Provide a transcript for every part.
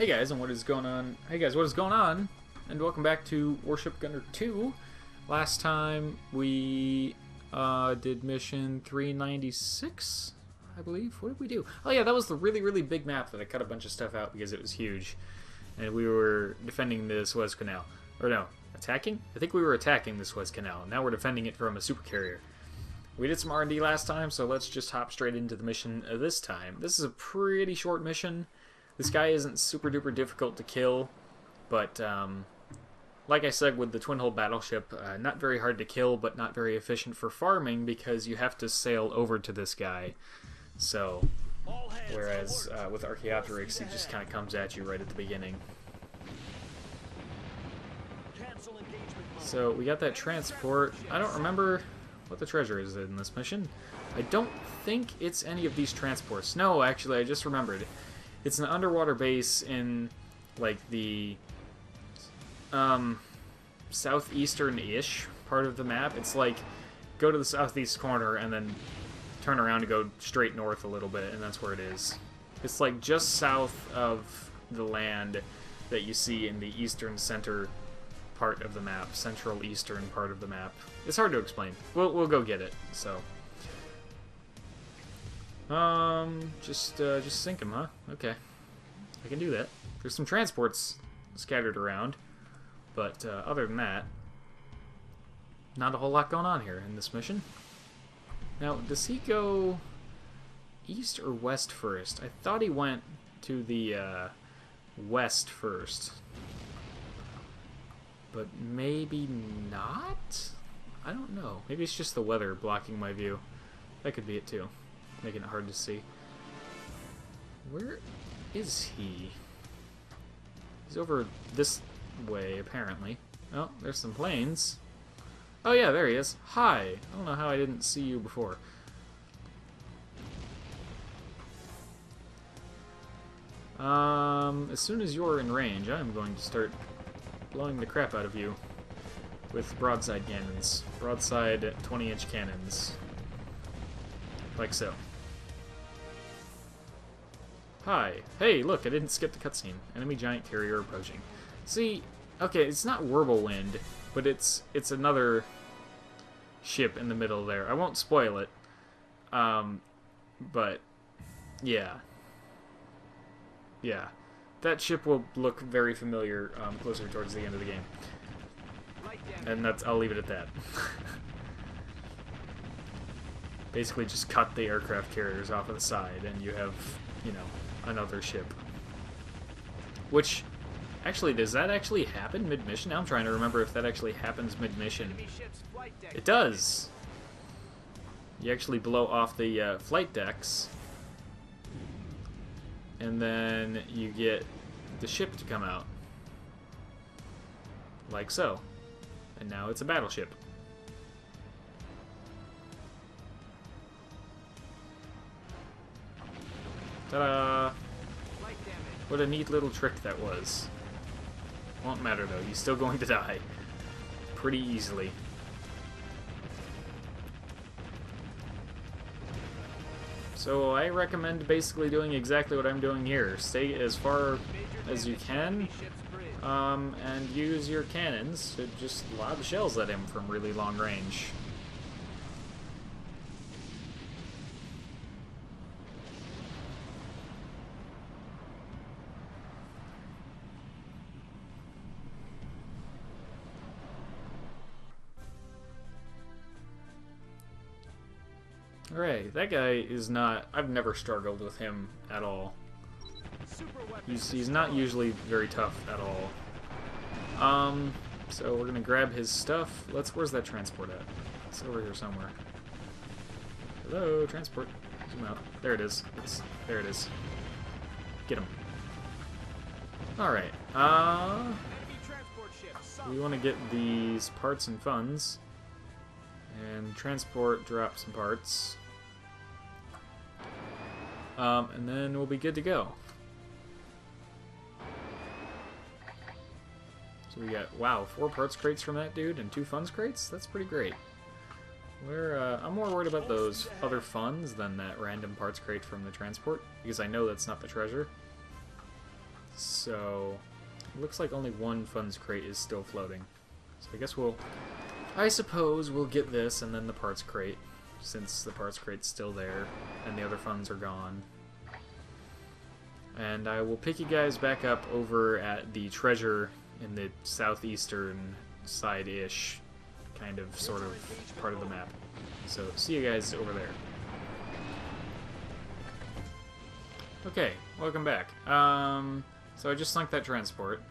Hey guys, and what is going on? Hey guys, what is going on? And welcome back to Warship Gunner 2. Last time we did mission 396, I believe. What did we do? Oh yeah, that was the really big map that I cut a bunch of stuff out because it was huge. And we were defending the Suez Canal. Or no, attacking? I think we were attacking the Suez Canal. Now we're defending it from a supercarrier. We did some R&D last time, so let's just hop straight into the mission this time. This is a pretty short mission. This guy isn't super duper difficult to kill, but like I said with the twin-hull battleship, not very hard to kill, but not very efficient for farming because you have to sail over to this guy. So, whereas with Archaeopteryx, he just kind of comes at you right at the beginning. So we got that transport. I don't remember what the treasure is in this mission. I don't think it's any of these transports. No, actually, I just remembered. It's an underwater base in, like, the southeastern-ish part of the map. It's like, go to the southeast corner and then turn around and go straight north a little bit, and that's where it is. It's, like, just south of the land that you see in the eastern center part of the map, central eastern part of the map. It's hard to explain. We'll go get it, so... just sink him, huh? Okay. I can do that. There's some transports scattered around, but other than that, not a whole lot going on here in this mission. Now, does he go east or west first? I thought he went to the west first, but maybe not? I don't know. Maybe it's just the weather blocking my view. That could be it too. Making it hard to see. Where is he? He's over this way, apparently. Oh, there's some planes. Oh yeah, there he is. Hi. I don't know how I didn't see you before. As soon as you're in range, I'm going to start blowing the crap out of you with broadside cannons. Broadside 20-inch cannons. Like so. Hi. Hey, look, I didn't skip the cutscene. Enemy giant carrier approaching. See, okay, it's not Whirlwind, but it's another ship in the middle there. I won't spoil it. But yeah. Yeah. That ship will look very familiar closer towards the end of the game. And I'll leave it at that. Basically just cut the aircraft carriers off of the side and you have, you know, another ship. Which, actually, does that actually happen mid-mission? Now I'm trying to remember if that actually happens mid-mission. It does! You actually blow off the flight decks, and then you get the ship to come out. Like so. And now it's a battleship. Ta-da! What a neat little trick that was. Won't matter though, he's still going to die. Pretty easily. So I recommend basically doing exactly what I'm doing here. Stay as far as you can, and use your cannons to just lob shells at him from really long range. Alright, that guy is not... I've never struggled with him at all. He's not usually very tough at all. So we're gonna grab his stuff. Where's that transport at? It's over here somewhere. Hello, transport. Zoom out. There it is. There it is. Get him. Alright, we want to get these parts and funds. And transport, drop some parts. And then we'll be good to go. So we got, wow, 4 parts crates from that dude and 2 funds crates? That's pretty great. I'm more worried about those other funds than that random parts crate from the transport, because I know that's not the treasure. So, it looks like only one funds crate is still floating. So I guess I suppose we'll get this and then the parts crate, since the parts crate's still there and the other funds are gone. And I will pick you guys back up over at the treasure in the southeastern side-ish, kind of, sort of, part of the map. So, see you guys over there. Okay, welcome back. So I just sunk that transport.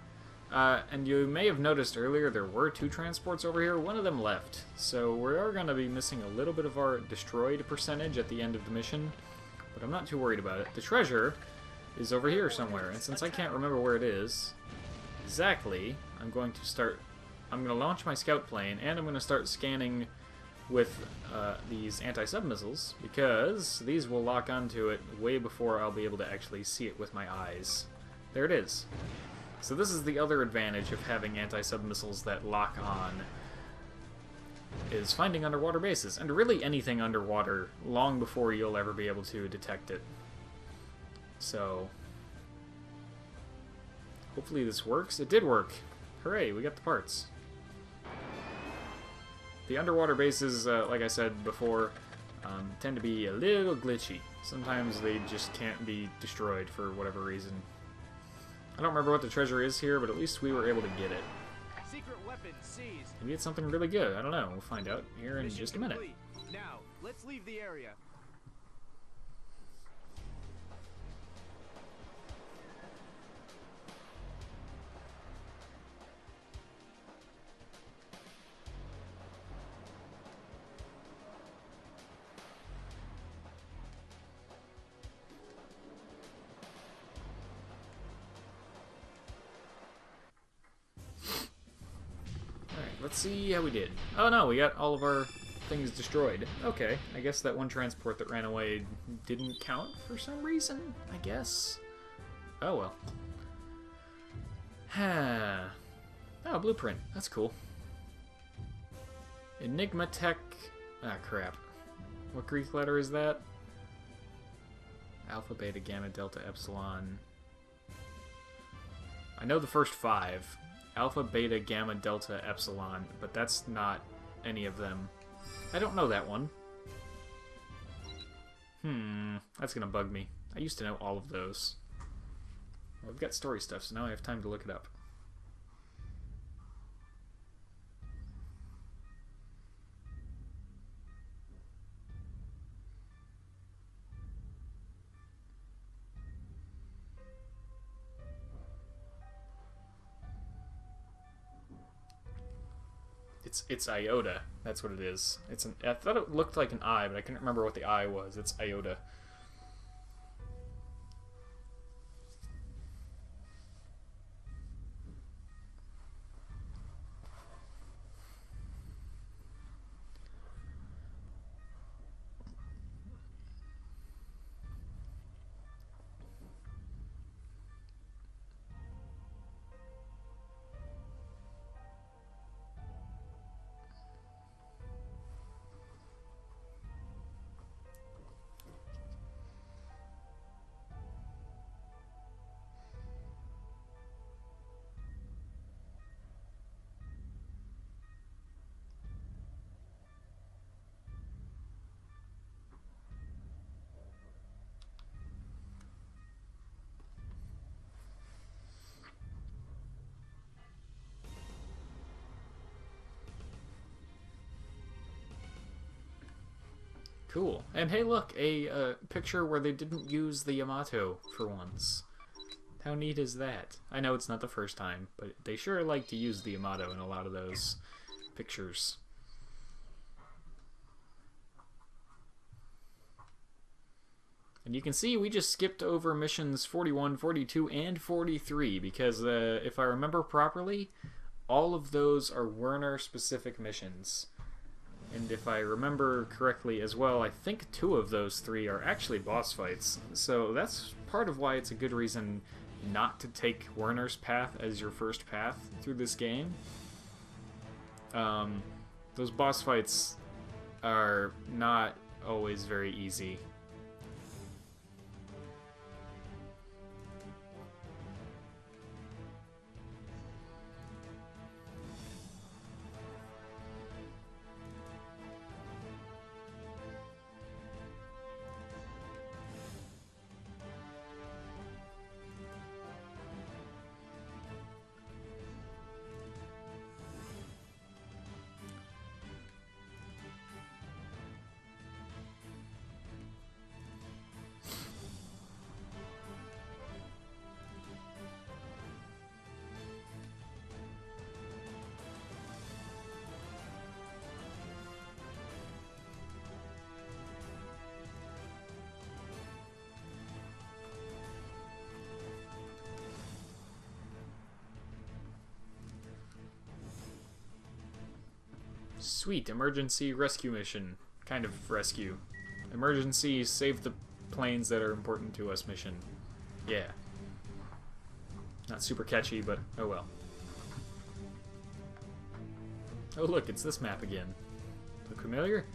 And you may have noticed earlier there were 2 transports over here. One of them left. So we are going to be missing a little bit of our destroyed percentage at the end of the mission. But I'm not too worried about it. The treasure is over here somewhere. And since I can't remember where it is exactly, I'm going to launch my scout plane, and I'm going to start scanning with these anti-sub missiles, because these will lock onto it way before I'll be able to actually see it with my eyes. There it is. So this is the other advantage of having anti-sub missiles that lock on, is finding underwater bases, and really anything underwater, long before you'll ever be able to detect it. So hopefully this works. It did work. Hooray, we got the parts. The underwater bases, like I said before, tend to be a little glitchy. Sometimes they just can't be destroyed for whatever reason. I don't remember what the treasure is here, but at least we were able to get it. Secret weapon seized. Maybe it's something really good. I don't know. We'll find out here in just a minute. Complete. Now, let's leave the area. Let's see how we did. Oh no, we got all of our things destroyed. Okay, I guess that one transport that ran away didn't count for some reason, I guess. Oh well. Oh, blueprint. That's cool. Enigma Tech... Ah, crap. What Greek letter is that? Alpha, Beta, Gamma, Delta, Epsilon... I know the first 5. Alpha, Beta, Gamma, Delta, Epsilon, but that's not any of them. I don't know that one. That's gonna bug me. I used to know all of those. Well, I've got story stuff, so now I have time to look it up. It's iota. That's what it is. I thought it looked like an I, but I couldn't remember what the I was. It's iota. Cool. And hey, look, a picture where they didn't use the Yamato for once. How neat is that? I know it's not the first time, but they sure like to use the Yamato in a lot of those pictures. And you can see we just skipped over missions 41, 42, and 43 because, if I remember properly, all of those are Werner-specific missions. And if I remember correctly as well, I think 2 of those 3 are actually boss fights. So that's part of why it's a good reason not to take Werner's path as your first path through this game. Those boss fights are not always very easy. Sweet, emergency rescue mission. Kind of rescue. Emergency save the planes that are important to us mission. Yeah. Not super catchy, but oh well. Oh look, it's this map again. Look familiar?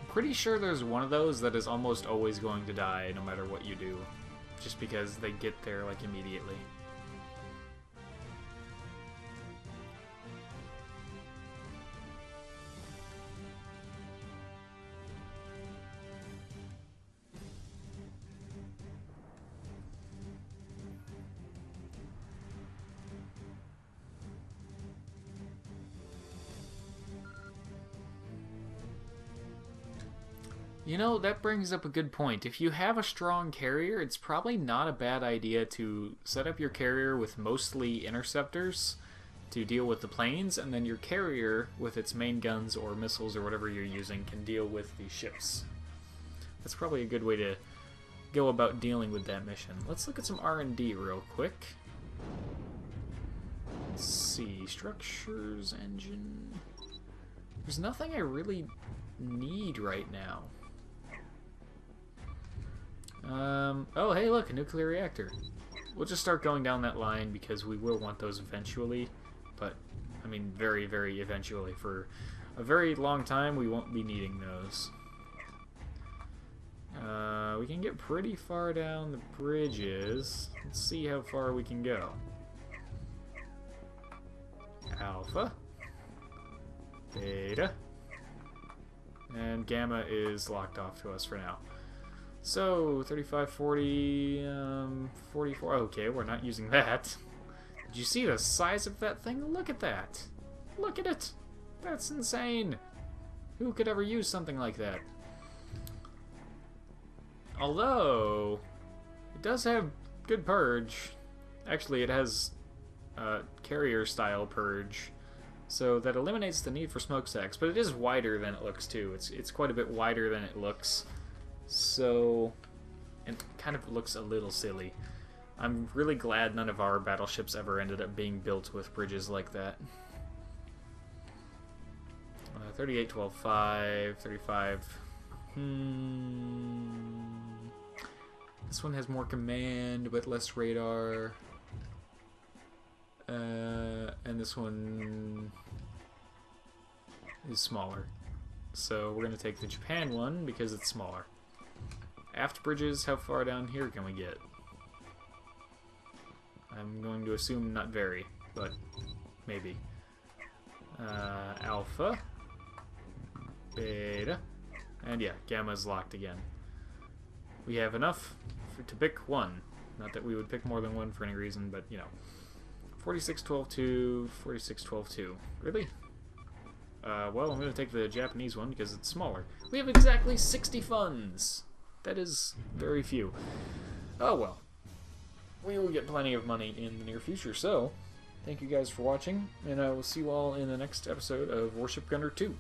Pretty sure there's one of those that is almost always going to die no matter what you do. Just because they get there like immediately. You know, that brings up a good point. If you have a strong carrier, it's probably not a bad idea to set up your carrier with mostly interceptors to deal with the planes, and then your carrier, with its main guns or missiles or whatever you're using, can deal with the ships. That's probably a good way to go about dealing with that mission. Let's look at some R&D real quick. Let's see. Structures, engine... There's nothing I really need right now. Oh, hey, look, a nuclear reactor. We'll just start going down that line because we will want those eventually. But, I mean, very, very eventually. For a very long time, we won't be needing those. We can get pretty far down the bridges. Let's see how far we can go. Alpha. Beta. And Gamma is locked off to us for now. So, 35, 40, 44. Okay, we're not using that. Did you see the size of that thing? Look at that. Look at it. That's insane. Who could ever use something like that? Although, it does have good purge. Actually, it has carrier-style purge. So that eliminates the need for smokestacks, but it is wider than it looks too. It's quite a bit wider than it looks. So it kind of looks a little silly. I'm really glad none of our battleships ever ended up being built with bridges like that. 38, 12, 5, 35. This one has more command but less radar. And this one is smaller. So we're going to take the Japan one because it's smaller. Aft bridges, how far down here can we get? I'm going to assume not very, but maybe. Alpha. Beta. And yeah, Gamma's locked again. We have enough to pick one. Not that we would pick more than one for any reason, but you know. 46, 12, 2, 46, 12, 2. Really? Well, I'm going to take the Japanese one because it's smaller. We have exactly 60 funds! That is very few. Oh well. We will get plenty of money in the near future, so thank you guys for watching, and I will see you all in the next episode of Warship Gunner 2.